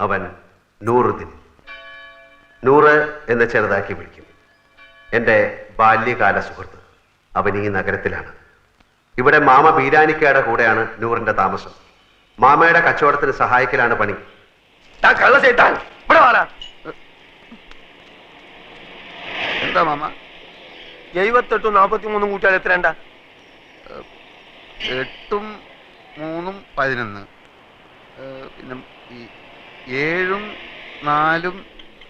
അവൻ നൂറുദ്ദീൻ. നൂറ് എന്ന് ചെറുതാക്കി വിളിക്കും. എൻ്റെ ബാല്യകാല സുഹൃത്ത്. അവൻ ഈ നഗരത്തിലാണ്. ഇവിടെ മാമ ബീരാനിക്കയുടെ കൂടെയാണ് നൂറിന്റെ താമസം. മാമയുടെ കച്ചവടത്തിന് സഹായിക്കലാണ് പണി. എന്താ മാമ? 78 43 കൂട്ടിയാൽ എത്രണ്ട? 8 3 11. പിന്നെ 7 4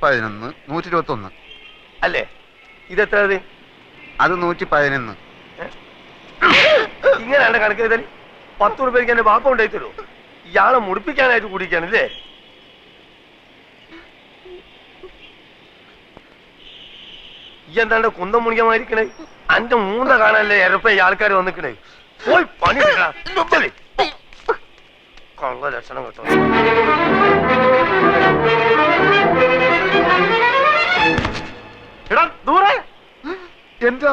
11 121 അല്ലേ? ഇതെത്ര? അത് 111. ഇങ്ങനെയാണ് കണക്ക് ചെയ്താൽ 10 രൂപയ്ക്ക് എന്റെ ബാപ്പ ഉണ്ടായി തരുമോ? ഇയാളെ മുടിപ്പിക്കാനായിട്ട് കുടിക്കാനല്ലേ? ഈ എന്താണ്ട് കുന്തം മുണിക്കമായിരിക്കണേ? അന്റെ മൂന്ന കാണാനല്ലേ എരപ്പ ആൾക്കാർ വന്നിക്കണേ? പോയി പണി കള്ള ലക്ഷണം കേട്ടോ. എടാ ദൂരെ എന്റെ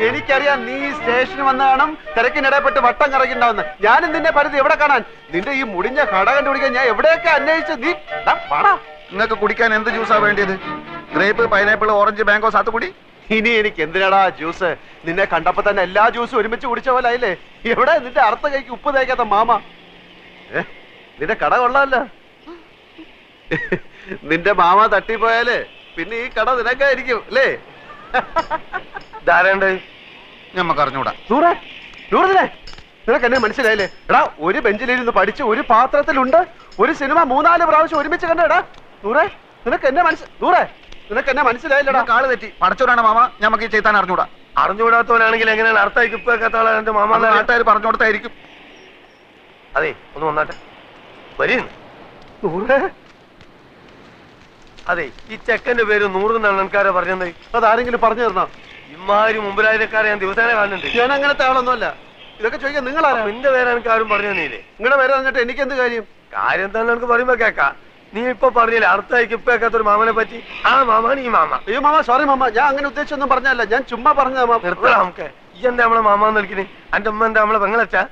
എനിക്കറിയാം നീ സ്റ്റേഷനിൽ വന്ന കാണും തിരക്കിനിടപെട്ട് വട്ടം കറങ്ങിണ്ടാവുന്ന. ഞാനും നിന്നെ പരിധി എവിടെ കാണാൻ? നിന്റെ ഈ മുടിഞ്ഞ കട കണ്ടുപിടിക്കാൻ ഞാൻ എവിടെയൊക്കെ അന്വേഷിച്ച് നീ നിങ്ങൾക്ക് കുടിക്കാൻ എന്ത് ജ്യൂസാ വേണ്ടിയത്? ഗ്രേപ്പ്, പൈനാപ്പിൾ, ഓറഞ്ച്, മാംഗോ, സാത്തുകുടി? ഇനി എനിക്ക് എന്തിനാടാ ജ്യൂസ്? നിന്നെ കണ്ടപ്പോ തന്നെ എല്ലാ ജ്യൂസും ഒരുമിച്ച് കുടിച്ച പോലെ ആയില്ലേ? എവിടെ നിന്റെ അർത്ഥ കൈക്ക് ഉപ്പ് തേക്കാത്ത മാമ? നിന്റെ കട കൊള്ളാമല്ലോ. നിന്റെ മാമ തട്ടിപ്പോയാല് പിന്നെ ഈ കട നിനക്കായിരിക്കും അല്ലേ? ധാരണ്ടേ ഞമ്മക്ക് അറിഞ്ഞൂടാ. നിനക്ക് എന്നെ മനസ്സിലായില്ലേ? എടാ, ഒരു ബെഞ്ചിലിരുന്ന് പഠിച്ച് ഒരു പാത്രത്തിലുണ്ട് ഒരു സിനിമ 3-4 പ്രാവശ്യം ഒരുമിച്ച് കണ്ടേടാ. നിനക്ക് എന്നെ മനസ്സിലായില്ലടാ. കാള് തെറ്റി. പടച്ചോടാണ് മാമ. ഞമ്മക്ക് ഈ ചെയ്താൻ അറിഞ്ഞൂടാ. അറിഞ്ഞുകൂടാത്തവനാണെങ്കിൽ എങ്ങനെയാണ് അർത്ഥമായി ഇപ്പൊക്കെത്താളെ എന്റെ മാമ നാട്ടുകാർ പറഞ്ഞു കൊടുത്തായിരിക്കും. അതെ, ഒന്ന് വന്നാട്ടെ. വരുന്നു. അതെ, ഈ ചെക്കന്റെ പേര് 100 എന്നാണ് ആൾക്കാരെ പറഞ്ഞത്. അതാരെങ്കിലും പറഞ്ഞു തരണോ? ഇമാതിരി മുമ്പിലായക്കാരെ ഞാൻ ദിവസേന കാണുന്നുണ്ട്. ഞാൻ അങ്ങനത്തെ ആളൊന്നുമല്ല. ഇതൊക്കെ ചോദിക്കാൻ നിങ്ങളാരാ? നിന്റെ പേര് എനിക്ക് ആരും പറഞ്ഞു തന്നില്ലേ? നിങ്ങളുടെ പേര് പറഞ്ഞിട്ട് എനിക്ക് എന്ത് കാര്യം? കാര്യം തന്നെ എനിക്ക് പറയുമ്പോ കേക്കാം. നീ ഇപ്പൊ പറഞ്ഞില്ലേ അർത്ഥമായിക്ക് ഇപ്പൊക്കാത്തൊരു മാമനെ പറ്റി? ആ മാമാണ് ഈ മാമ. അയ്യോ മാമ, സോറി മാമ, ഞാൻ അങ്ങനെ ഉദ്ദേശിച്ചൊന്നും പറഞ്ഞല്ല. ഞാൻ ചുമ്മാ പറഞ്ഞ. നമുക്ക് ഈ എന്താ നമ്മളെ മാമാന്ന് വിളിക്കുന്നത്? എന്റെ അമ്മ എന്താ നമ്മളെ പെങ്ങളച്ചാ?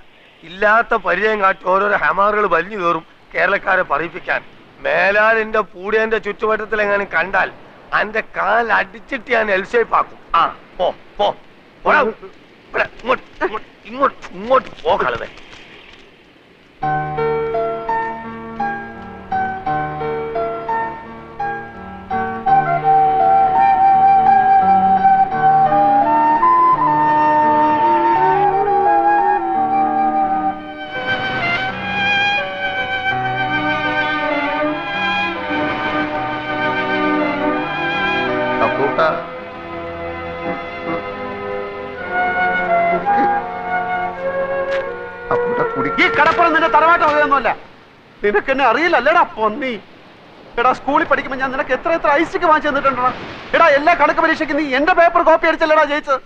ഇല്ലാത്ത പരിചയം കാട്ടി ഓരോരോ ഹമാറുകൾ വലിഞ്ഞു കയറും കേരളക്കാരെ പറയിപ്പിക്കാൻ. മേലാലിന്റെ പൂടിയന്റെ ചുറ്റുവട്ടത്തിൽ എങ്ങാനും കണ്ടാൽ അന്റെ കാൽ അടിച്ചിട്ട് ഞാൻ എൽഷേപ്പാക്കും. ആ പോ പോ ഇങ്ങോട്ട് പോ കളവേ. ഈ കടപ്പുറം നിന്റെ തറവാട്ട് വകയൊന്നുമല്ല. നിനക്ക് എന്നെ അറിയില്ലല്ലേടാ പൊന്നി. എടാ, സ്കൂളിൽ പഠിക്കുമ്പോ ഞാൻ നിനക്ക് എത്ര ഐസിക്ക് വാങ്ങിച്ചു തന്നിട്ടുണ്ടോ? എടാ, എല്ലാ കണക്ക് പരീക്ഷയ്ക്ക് നീ എന്റെ പേപ്പർ കോപ്പി അടിച്ചല്ലേടാ ജയിച്ചത്?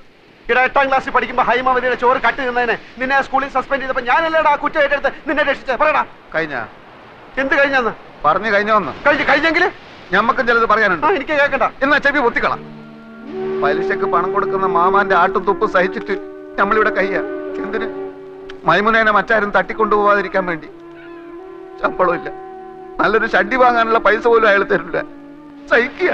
എടാ, 8ാം ക്ലാസ്സിൽ പഠിക്കുമ്പോ ഹൈമാവതിയുടെ ചോറ് കട്ട് നിന്നതിനെ നിന്നെ സ്കൂളിൽ സസ്പെൻഡ് ചെയ്തപ്പോ ഞാനല്ലേടാ കുറ്റം ഏറ്റെടുത്ത് നിന്നെ രക്ഷിച്ചത്? പറയടാ. കഴിഞ്ഞ എന്ത് കഴിഞ്ഞാന്ന് പറഞ്ഞു? കഴിഞ്ഞോന്ന് കഴിഞ്ഞെങ്കിൽ ഞമ്മക്കും ചിലത് പറയാനുണ്ട്. എനിക്ക് കേൾക്കണ്ട. എന്നാ ചെവി പൊത്തിക്കള. പലിശക്ക് പണം കൊടുക്കുന്ന മാമാന്റെ ആട്ടും തുപ്പും സഹിച്ചിട്ട് നമ്മളിവിടെ കയ്യാ. എന്തിന്? മൈമുനേനെ മറ്റാരും തട്ടിക്കൊണ്ടുപോകാതിരിക്കാൻ വേണ്ടി. ശമ്പളം ഇല്ല, നല്ലൊരു ഷഡ്ഡി വാങ്ങാനുള്ള പൈസ പോലും അയാൾ തരില്ല. സഹിക്കുക.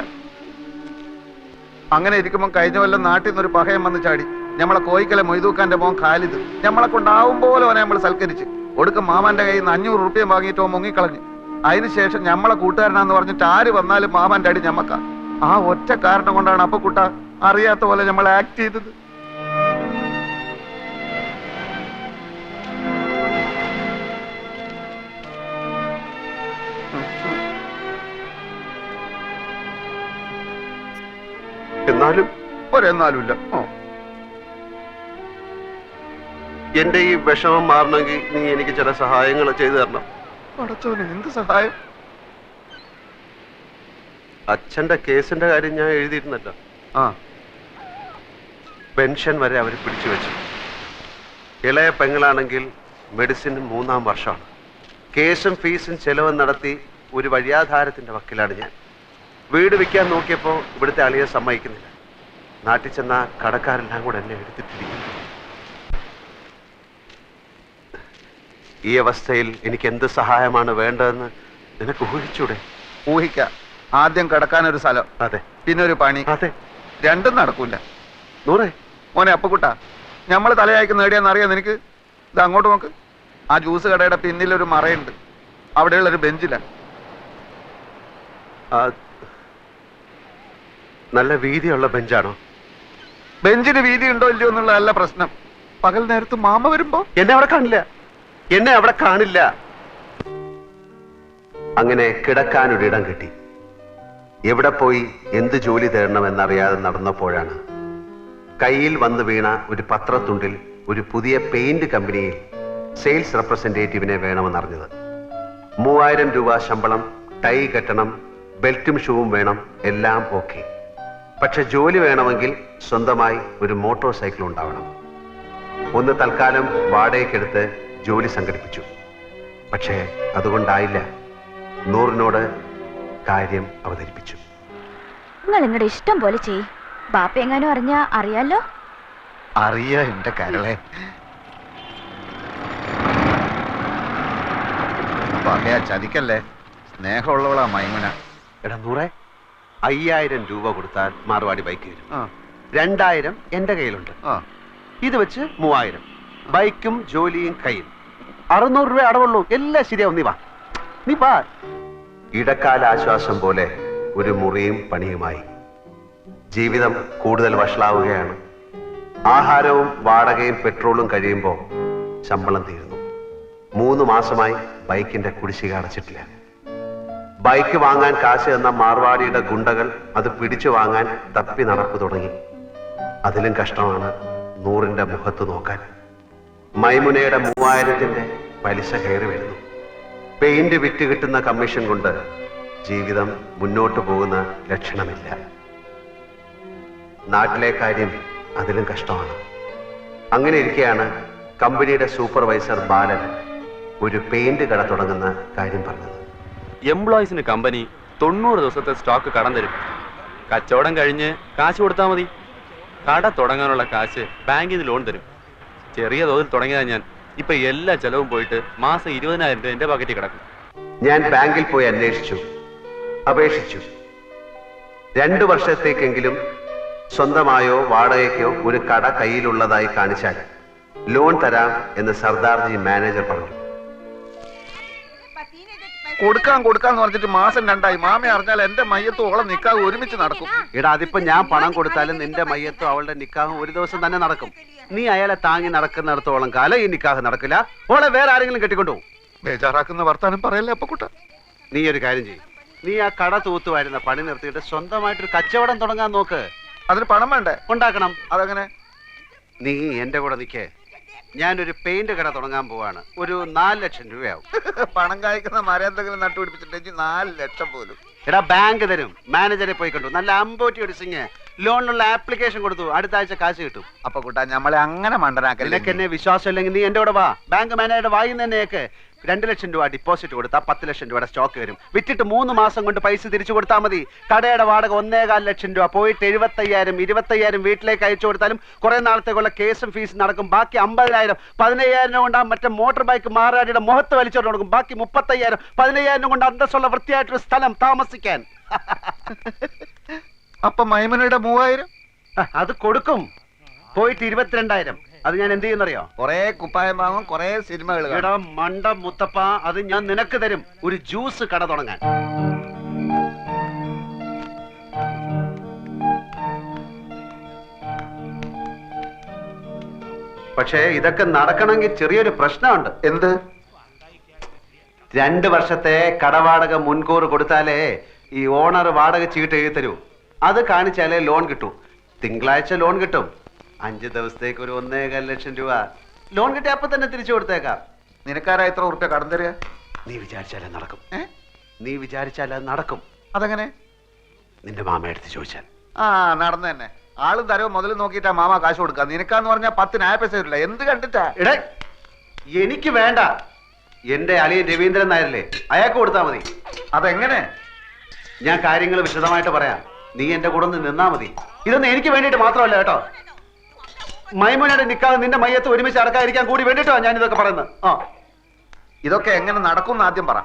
അങ്ങനെ ഇരിക്കുമ്പോൾ കഴിഞ്ഞ കൊല്ലം നാട്ടിൽ നിന്നൊരു പഹയം വന്ന് ചാടി. നമ്മളെ കോയിക്കലെ മൊയ്തൂക്കാന്റെ മോൻ ഖാലിദ് നമ്മളെ കൊണ്ടാവും പോലെ അവനെ നമ്മൾ സൽക്കരിച്ച് ഒടുക്കം മാമാന്റെ കയ്യിൽ നിന്ന് 500 റുപ്യ വാങ്ങിയിട്ടോ മുങ്ങിക്കളഞ്ഞു. അതിനുശേഷം നമ്മളെ കൂട്ടുകാരനാന്ന് പറഞ്ഞിട്ട് ആര് വന്നാലും മാമാന്റെ അടി ഞമ്മക്ക. ആ ഒറ്റ കാരണം കൊണ്ടാണ് അപ്പക്കുട്ട അറിയാത്ത പോലെ നമ്മൾ ആക്ട് ചെയ്തത്. എന്നാലും ഒരെന്നാലുമില്ല. എന്റെ ഈ വിഷമം മാറണമെങ്കിൽ നീ എനിക്ക് ചില സഹായങ്ങൾ ചെയ്തു തരണം. പടച്ചോനെ, എന്ത് സഹായം? അച്ഛന്റെ കേസിന്റെ കാര്യം ഞാൻ എഴുതിയിരുന്നല്ലോ. പെൻഷൻ വരെ അവർ പിടിച്ചു വെച്ചു. ഇളയ പെങ്ങളാണെങ്കിൽ മെഡിസിൻ 3ാം വർഷമാണ്. കേസും ഫീസും ചെലവും നടത്തി ഒരു വഴിയാധാരത്തിന്റെ വക്കിലാണ് ഞാൻ. വീട് വിൽക്കാൻ നോക്കിയപ്പോൾ ഇവിടുത്തെ അളിയെ സമ്മതിക്കുന്നില്ല. നാട്ടിൽ ചെന്ന കടക്കാരെല്ലാം കൂടെ എന്നെ എടുത്തിട്ടിരിക്കുന്നു. ഈ അവസ്ഥയിൽ എനിക്ക് എന്ത് സഹായമാണ് വേണ്ടതെന്ന് നിനക്ക് ഊഹിച്ചൂടെ? ഊഹിക്കാം. ആദ്യം കിടക്കാനൊരു സ്ഥലം, അതെ, പിന്നെ ഒരു പണി. അതെ. രണ്ടും നടക്കൂല. നൂറേ, മോനെ അപ്പക്കുട്ട, നമ്മൾ തലയായിക്ക് നേടിയാന്നറിയാം നിനക്ക്? ഇത് അങ്ങോട്ട് നോക്ക്. ആ ജ്യൂസ് കടയുടെ പിന്നിലൊരു മറയുണ്ട്, അവിടെയുള്ളൊരു ബെഞ്ചില. നല്ല വീതിയുള്ള ബെഞ്ചാണോ? ബെഞ്ചിന് വീതി ഉണ്ടോ ഇല്ലയോ എന്നുള്ളതല്ല പ്രശ്നം. പകൽ നേരത്ത് മാമ വരുമ്പോ എന്നെ അവിടെ കാണില്ല, എന്നെ അവിടെ കാണില്ല. അങ്ങനെ കിടക്കാനൊരിടം കിട്ടി. എവിടെ പോയി എന്ത് ജോലി തേടണമെന്നറിയാതെ നടന്നപ്പോഴാണ് കയ്യിൽ വന്നു വീണ ഒരു പത്രത്തുണ്ടിൽ ഒരു പുതിയ പെയിന്റ് കമ്പനിയിൽ സെയിൽസ് റെപ്രസെന്റേറ്റീവിനെ വേണമെന്നറിഞ്ഞത്. 3000 രൂപ ശമ്പളം, ടൈ കെട്ടണം, ബെൽറ്റും ഷൂവും വേണം, എല്ലാം ഓക്കെ. പക്ഷെ ജോലി വേണമെങ്കിൽ സ്വന്തമായി ഒരു മോട്ടോർ സൈക്കിൾ ഉണ്ടാവണം. ഒന്ന് തൽക്കാലം വാടകയ്ക്കെടുത്ത് ജോലി സംഘടിപ്പിച്ചു. പക്ഷേ അതുകൊണ്ടായില്ല. നൂറിനോട് കാര്യം അവതരിപ്പിച്ചു. നിങ്ങൾ നിങ്ങളുടെ ഇഷ്ടം പോലെ ചെയ്. ബാപ്പ എങ്ങാനും അറിഞ്ഞാ അറിയാലോ. അറിയാ എന്റെ കരളെ. പറയാ ചതിക്കല്ലേ, സ്നേഹമുള്ളവളാ മൈമുന. എടാ നൂറെ, 5000 രൂപ കൊടുത്താൽ മാർവാടി ബൈക്ക് വരും. 2000 എന്റെ കയ്യിലുണ്ട്. ഇത് വെച്ച് 3000. ബൈക്കും ജോലിയും കയ്യിൽ. 600 രൂപ അടവുള്ളൂ. എല്ലാം ശരിയാവും. നീ വാ. ഇടക്കാല ആശ്വാസം പോലെ ഒരു മുറിയും പണിയുമായി. ജീവിതം കൂടുതൽ വഷളാവുകയാണ്. ആഹാരവും വാടകയും പെട്രോളും കഴിയുമ്പോൾ ശമ്പളം തീരുന്നു. 3 മാസമായി ബൈക്കിന്റെ കുടിശ്ശിക അടച്ചിട്ടില്ല. ബൈക്ക് വാങ്ങാൻ കാശ് എന്ന മാർവാടിയുടെ ഗുണ്ടകൾ അത് പിടിച്ചു വാങ്ങാൻ തപ്പി നടപ്പ് തുടങ്ങി. അതിലും കഷ്ടമാണ് നൂറിന്റെ മുഖത്ത് നോക്കാൻ. മൈമുനയുടെ 3000ന്റെ പലിശ കയറി വരുന്നു. പെയിന്റ് വിറ്റ് കിട്ടുന്ന കമ്മീഷൻ കൊണ്ട് ജീവിതം മുന്നോട്ട് പോകുന്ന ലക്ഷണമില്ല. നാട്ടിലെ കാര്യം അതിലും കഷ്ടമാണ്. അങ്ങനെ ഇരിക്കെയാണ് കമ്പനിയുടെ സൂപ്പർവൈസർ ബാലൻ ഒരു പെയിന്റ് കട തുടങ്ങുന്ന കാര്യം പറഞ്ഞത്. എംപ്ലോയീസിന് കമ്പനി 90 ദിവസത്തെ സ്റ്റോക്ക് കടം തരും. കച്ചവടം കഴിഞ്ഞ് കാശ് കൊടുത്താൽ മതി. കട തുടങ്ങാനുള്ള കാശ് ബാങ്കിൽ നിന്ന് ലോൺ തരും. ചെറിയ തോതിൽ തുടങ്ങിയതാ ഞാൻ. ഇപ്പൊ എല്ലാ ചെലവും പോയിട്ട് മാസം 20,000 രൂപ എന്റെ പോക്കറ്റിൽ കിടക്കും. ഞാൻ ബാങ്കിൽ പോയി അന്വേഷിച്ചു, അപേക്ഷിച്ചു. 2 വർഷത്തേക്കെങ്കിലും സ്വന്തമായോ വാടകയ്ക്കോ ഒരു കട കയ്യിലുള്ളതായി കാണിച്ചാൽ ലോൺ തരാം എന്ന് സർദാർജി മാനേജർ പറഞ്ഞു. കൊടുക്കാന്ന് പറഞ്ഞിട്ട് മാസം 2ആയി. മാമ അറിഞ്ഞാൽ എന്റെ മയ്യത്തും ഓളം നിക്കാഹ് ഒരുമിച്ച് നടക്കും. എടാ, അതിപ്പോ ഞാൻ പണം കൊടുത്താലും നിന്റെ മയ്യത്തും അവളുടെ നിക്കാഹും ഒരു ദിവസം തന്നെ നടക്കും. നീ അയാളെ താങ്ങി നടക്കുന്നിടത്തോളം കാലം ഈ നിക്കാഹ് നടക്കില്ല. ഓളെ വേറെ ആരെങ്കിലും കെട്ടിക്കൊണ്ടുപോകും. ബേജാറാക്കുന്ന വർത്താനം പറയല്ലേ അപ്പക്കുട്ട. നീ ഒരു കാര്യം ചെയ്യും, നീ ആ കട തൂത്തുവായിരുന്ന പണി നിർത്തിയിട്ട് സ്വന്തമായിട്ടൊരു കച്ചവടം തുടങ്ങാൻ നോക്ക്. അതിന് പണം വേണ്ടേ? ഉണ്ടാക്കണം. അതെങ്ങനെ? നീ എന്റെ കൂടെ നിൽക്കേ. ഞാനൊരു പെയിന്റ് കട തുടങ്ങാൻ പോവാണ്. ഒരു 4 ലക്ഷം രൂപയാവും. പണം കായ്ക്കുന്ന മരന്തെങ്കിലും നട്ടുപിടിപ്പിച്ചിട്ടുണ്ടെങ്കിൽ 4 ലക്ഷം പോലും. എടാ, ബാങ്ക് തരും. മാനേജറെ പോയി കണ്ടു. നല്ല അമ്പോട്ടി ഒടിസിങ് ലോണിനുള്ള ആപ്ലിക്കേഷൻ കൊടുത്തു. അടുത്ത ആഴ്ച കാശ് കിട്ടും. അപ്പൊ കൂട്ടാ നമ്മളെ അങ്ങനെ മണ്ടനാക്കല്ലേ. നിനക്ക് എന്നെ വിശ്വാസം ഇല്ലെങ്കിൽ നീ എന്റെ കൂടെ വാ. ബാങ്ക് മാനേജറുടെ വായിൽ തന്നെയൊക്കെ 2 ലക്ഷം രൂപ ഡിപ്പോസിറ്റ് കൊടുത്താൽ 10 ലക്ഷം രൂപയുടെ സ്റ്റോക്ക് വരും. വിറ്റിട്ട് 3 മാസം കൊണ്ട് പൈസ തിരിച്ചു കൊടുത്താൽ മതി. കടയുടെ വാടക 1.25 ലക്ഷം രൂപ. പോയിട്ട് 75,000 25,000 വീട്ടിലേക്ക് അയച്ചു കൊടുത്താലും കുറെ നാളത്തേക്കുള്ള കേസും ഫീസും നടക്കും. ബാക്കി 50,000 15,000 കൊണ്ട് മറ്റേ മോട്ടോർ ബൈക്ക് മാറാടിയുടെ മുഖത്ത് വലിച്ചോണ്ട് കൊടുക്കും. ബാക്കി 35,000 15,000 കൊണ്ട് അന്തസ്സുള്ള വൃത്തിയായിട്ടൊരു സ്ഥലം താമസിക്കാൻ. അപ്പൊ മൈമനയുടെ 3000 അത് കൊടുക്കും. പോയിട്ട് 22,000. അത് ഞാൻ എന്ത് ചെയ്യുന്നറിയോ? കൊറേ കുപ്പായം വാങ്ങും, കൊറേ സിനിമകൾ. എടാ മണ്ട മുത്തപ്പ, അത് ഞാൻ നിനക്ക് തരും. ഒരു ജ്യൂസ് കട തുടങ്ങാൻ. പക്ഷേ ഇതൊക്കെ നടക്കണമെങ്കിൽ ചെറിയൊരു പ്രശ്നമുണ്ട്. എന്ത്? 2 വർഷത്തെ കടവാടക മുൻകൂർ കൊടുത്താലേ ഈ ഓണർ വാടക ചീട്ട് എഴുതി തരൂ. അത് കാണിച്ചാലേ ലോൺ കിട്ടൂ. തിങ്കളാഴ്ച ലോൺ കിട്ടും. 5 ദിവസത്തേക്ക് ഒരു 1.25 ലക്ഷം രൂപ ലോൺ കിട്ടി. അപ്പൊ തന്നെ തിരിച്ചു കൊടുത്തേക്കാം. നിനക്കാരാ എത്ര ഉറുപ്പ്യ കടം തരിക? നീ വിചാരിച്ചാലേ നടക്കും. നീ വിചാരിച്ചാലേ നടക്കും. അതെങ്ങനെ? നിന്റെ മാമ എടുത്ത് ചോദിച്ചാൽ. നടന്നു തന്നെ. ആളും തരവ് മുതൽ നോക്കിയിട്ടാ മാമ കാശ് കൊടുക്കുക. നിനക്കാന്ന് പറഞ്ഞാൽ 10 ന്യായ പൈസ വരില്ല. എന്ത് കണ്ടിട്ടാ? എടേ, എനിക്ക് വേണ്ട. എന്റെ അളിയൻ രവീന്ദ്രൻ നായരല്ലേ, അയാൾക്ക് കൊടുത്താൽ മതി. അതെങ്ങനെ? ഞാൻ കാര്യങ്ങൾ വിശദമായിട്ട് പറയാം. നീ എന്റെ കൂടെ ഒന്ന് നിന്നാ മതി. ഇതൊന്നും എനിക്ക് വേണ്ടിയിട്ട് മാത്രമല്ല കേട്ടോ. മൈമുനയുടെ നിക്കാഹ് നിന്റെ മയ്യത്ത് ഒരുമിച്ച് അടക്കാതിരിക്കാൻ കൂടി വേണ്ടിട്ടോ ഞാൻ ഇതൊക്കെ പറയുന്നത്. ഇതൊക്കെ എങ്ങനെ നടക്കും ആദ്യം പറ.